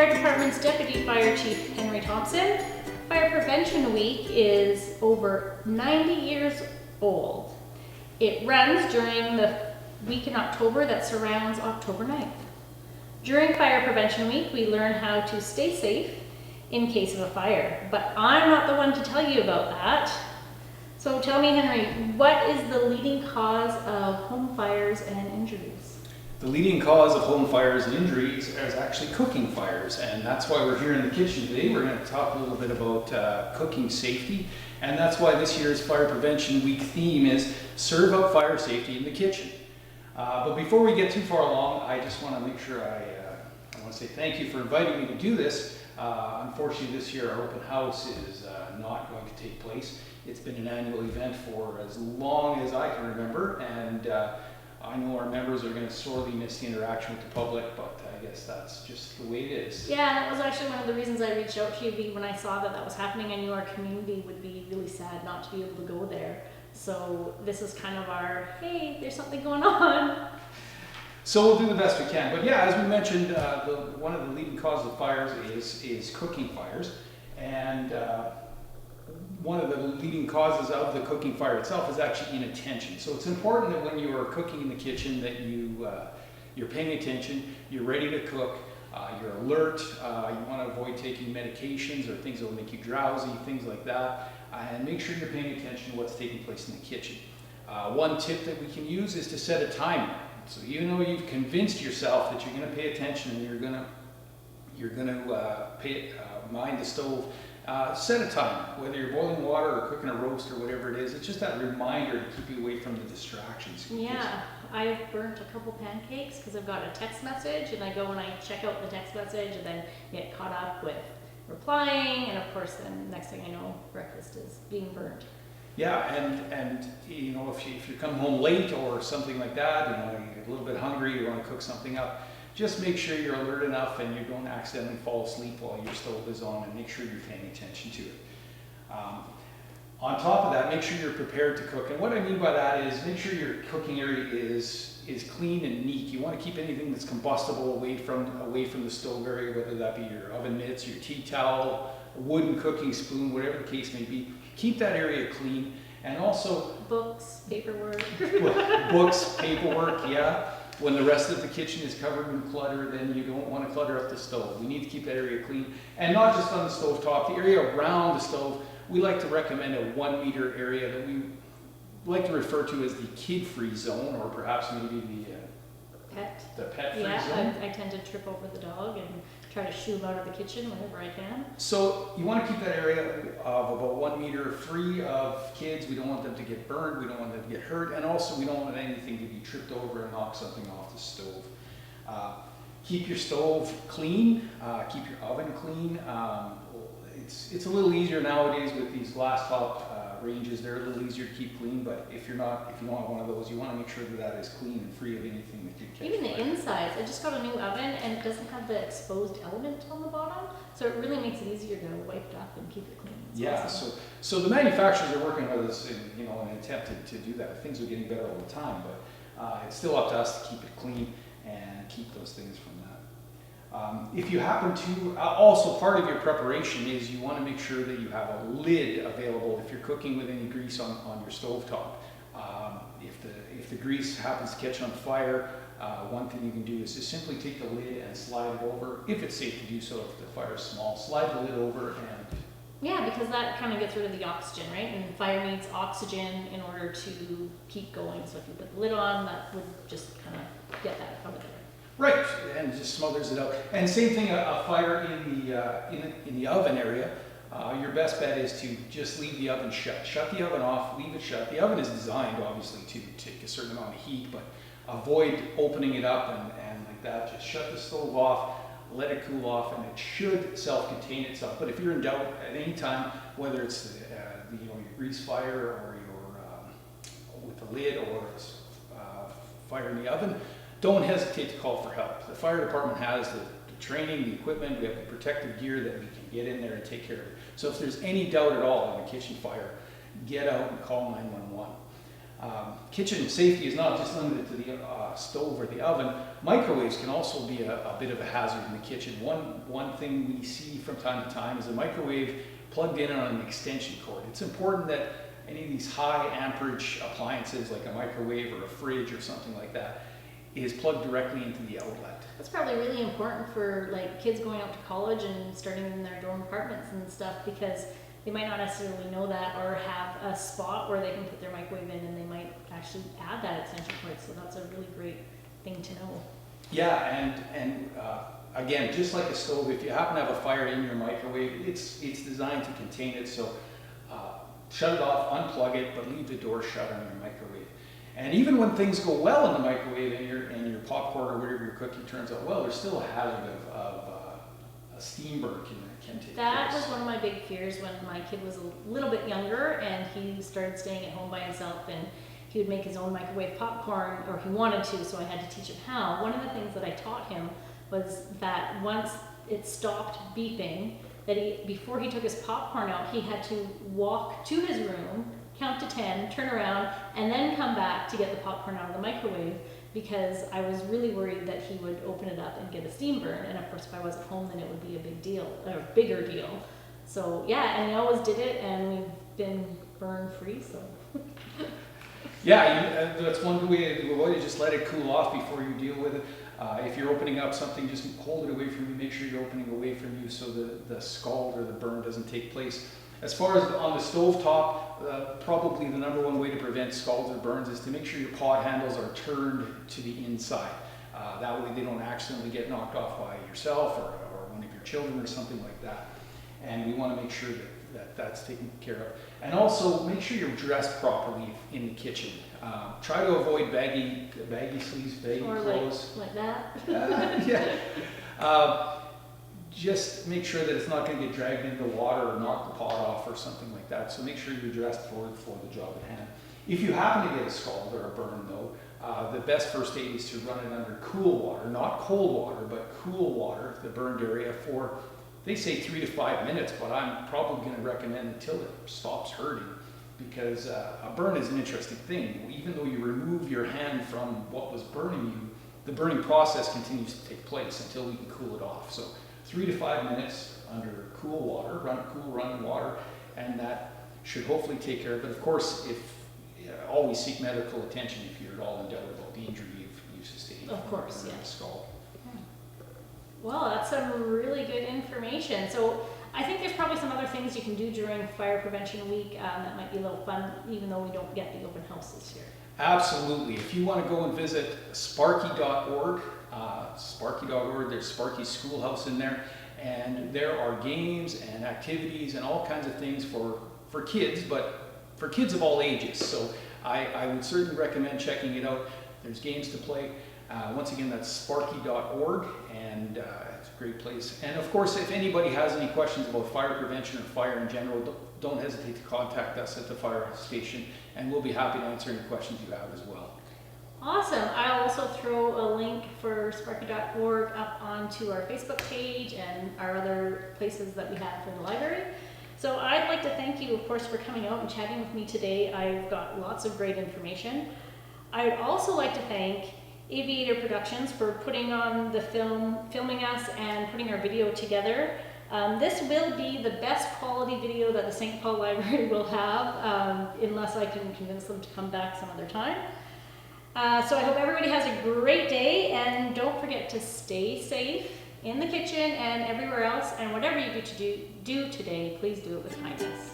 Fire Department's Deputy Fire Chief Henry Thompson. Fire Prevention Week is over 90 years old. It runs during the week in October that surrounds October 9th. During Fire Prevention Week, we learn how to stay safe in case of a fire, but I'm not the one to tell you about that. So tell me, Henry, what is the leading cause of home fires and injuries? The leading cause of home fires and injuries is actually cooking fires, and that's why we're here in the kitchen today. We're going to talk a little bit about cooking safety, and that's why this year's Fire Prevention Week theme is Serve Up Fire Safety in the Kitchen. But before we get too far along, I just want to make sure I want to say thank you for inviting me to do this. Unfortunately, this year our open house is not going to take place. It's been an annual event for as long as I can remember, and I know our members are going to sorely miss the interaction with the public, but I guess that's just the way it is. Yeah, that was actually one of the reasons I reached out to you when I saw that that was happening. I knew our community would be really sad not to be able to go there. So this is kind of our, hey, there's something going on. So we'll do the best we can. But yeah, as we mentioned, one of the leading causes of fires is cooking fires. And one of the leading causes of the cooking fire itself is actually inattention. So it's important that when you are cooking in the kitchen that you're paying attention, you're ready to cook, you're alert, you want to avoid taking medications or things that will make you drowsy, things like that, and make sure you're paying attention to what's taking place in the kitchen. One tip that we can use is to set a timer. So even though you've convinced yourself that you're going to pay attention and you're going to mind the stove, set a timer. Whether you're boiling water or cooking a roast or whatever it is, it's just that reminder to keep you away from the distractions. Yeah, I've burnt a couple pancakes because I've got a text message, and I go and I check out the text message and then get caught up with replying, and of course then next thing I know, breakfast is being burnt. Yeah, and you know, if you come home late or something like that, you know, you're a little bit hungry, you want to cook something up, just make sure you're alert enough and you don't accidentally fall asleep while your stove is on, and make sure you're paying attention to it. On top of that, make sure you're prepared to cook. And what I mean by that is make sure your cooking area is clean and neat. You want to keep anything that's combustible away from the stove area, whether that be your oven mitts, your tea towel, a wooden cooking spoon, whatever the case may be. Keep that area clean. And also Books, paperwork. Books, paperwork, yeah. When the rest of the kitchen is covered in clutter, then you don't want to clutter up the stove. We need to keep that area clean. And not just on the stove top, the area around the stove, we like to recommend a 1 meter area that we like to refer to as the kid-free zone, or perhaps maybe the pet-free zone. Yeah, I tend to trip over the dog and try to shoo him out of the kitchen whenever I can. So you want to keep that area of about 1 meter free of kids. We don't want them to get burned, we don't want them to get hurt, and also we don't want anything to be tripped over and knock something off the stove. Keep your stove clean, keep your oven clean. It's a little easier nowadays with these glass top ranges. They're a little easier to keep clean, but if you don't have one of those, you want to make sure that is clean and free of anything that could catch Even the fire. insides. I just got a new oven and it doesn't have the exposed element on the bottom, so it really makes it easier to wipe it up and keep it clean. It's Yeah, awesome. so the manufacturers are working with us in an attempt to do that. Things are getting better all the time, but it's still up to us to keep it clean and keep those things from that. If you happen to, also part of your preparation is you want to make sure that you have a lid available if you're cooking with any grease on your stovetop. If the grease happens to catch on fire, one thing you can do is just simply take the lid and slide it over. If it's safe to do so, if the fire is small, slide the lid over and... Yeah, because that kind of gets rid of the oxygen, right? And fire needs oxygen in order to keep going. So if you put the lid on, that would just kind of get that out of there. Right, and it just smothers it out. And same thing, a fire in the oven area, your best bet is to just leave the oven shut. Shut the oven off, leave it shut. The oven is designed, obviously, to take a certain amount of heat, but avoid opening it up and like that. Just shut the stove off, let it cool off, and it should self-contain itself. But if you're in doubt at any time, whether it's your grease fire or your with the lid, or it's fire in the oven, don't hesitate to call for help. The fire department has the training, the equipment, we have the protective gear that we can get in there and take care of it. So if there's any doubt at all on a kitchen fire, get out and call 911. kitchen safety is not just limited to the stove or the oven. Microwaves can also be a bit of a hazard in the kitchen. One thing we see from time to time is a microwave plugged in on an extension cord. It's important that any of these high amperage appliances like a microwave or a fridge or something like that is plugged directly into the outlet. That's probably really important for like kids going out to college and starting in their dorm apartments and stuff, because they might not necessarily know that or have a spot where they can put their microwave in, and they might actually add that extension cord. So that's a really great thing to know. Yeah, and again, just like a stove, if you happen to have a fire in your microwave, it's designed to contain it. So shut it off, unplug it, but leave the door shut on your microwave. And even when things go well in the microwave and your popcorn or whatever you're cooking turns out well, there's still a hazard of a steam burn can take That place. was one of my big fears when my kid was a little bit younger and he started staying at home by himself, and he would make his own microwave popcorn, or he wanted to, so I had to teach him how. One of the things that I taught him was that once it stopped beeping, that before he took his popcorn out, he had to walk to his room, count to 10, turn around, and then come back to get the popcorn out of the microwave, because I was really worried that he would open it up and get a steam burn. And of course, if I wasn't home, then it would be a big deal, or a bigger deal. So yeah, and he always did it, and we've been burn free, so. Yeah, that's one way to avoid it. Just let it cool off before you deal with it. If you're opening up something, just hold it away from you. Make sure you're opening away from you so the scald or the burn doesn't take place. As far as on the stove top, probably the number one way to prevent scalds or burns is to make sure your pot handles are turned to the inside. That way they don't accidentally get knocked off by yourself or one of your children or something like that. And we want to make sure that that's taken care of. And also make sure you're dressed properly in the kitchen. Try to avoid baggy sleeves, baggy Or clothes. like that. Yeah. Just make sure that it's not going to get dragged into the water or knock the pot off or something like that. So make sure you're dressed for the job at hand. If you happen to get a scald or a burn though, the best first aid is to run it under cool water, not cold water, but cool water, the burned area, for, they say 3 to 5 minutes, but I'm probably going to recommend until it stops hurting, because a burn is an interesting thing. Even though you remove your hand from what was burning you, the burning process continues to take place until we can cool it off. So 3 to 5 minutes under cool water, cool running water, and that should hopefully take care of it. Of course, always seek medical attention if you're at all in doubt about the injury you've sustained. Of course, from a yeah. skull. Well, that's some really good information. So I think there's probably some other things you can do during Fire Prevention Week that might be a little fun, even though we don't get the open house this year. Absolutely. If you want to go and visit sparky.org, there's Sparky Schoolhouse in there, and there are games and activities and all kinds of things for kids, but for kids of all ages. So I would certainly recommend checking it out. There's games to play. Once again, that's sparky.org, and it's a great place. And of course, if anybody has any questions about fire prevention or fire in general, don't hesitate to contact us at the fire station, and we'll be happy to answer any questions you have as well. Awesome. I'll also throw a link for sparky.org up onto our Facebook page and our other places that we have for the library. So I'd like to thank you, of course, for coming out and chatting with me today. I've got lots of great information. I'd also like to thank Aviator Productions for putting on the filming us and putting our video together. This will be the best quality video that the St. Paul Library will have, unless I can convince them to come back some other time. So I hope everybody has a great day, and don't forget to stay safe in the kitchen and everywhere else, and whatever you do today, please do it with kindness.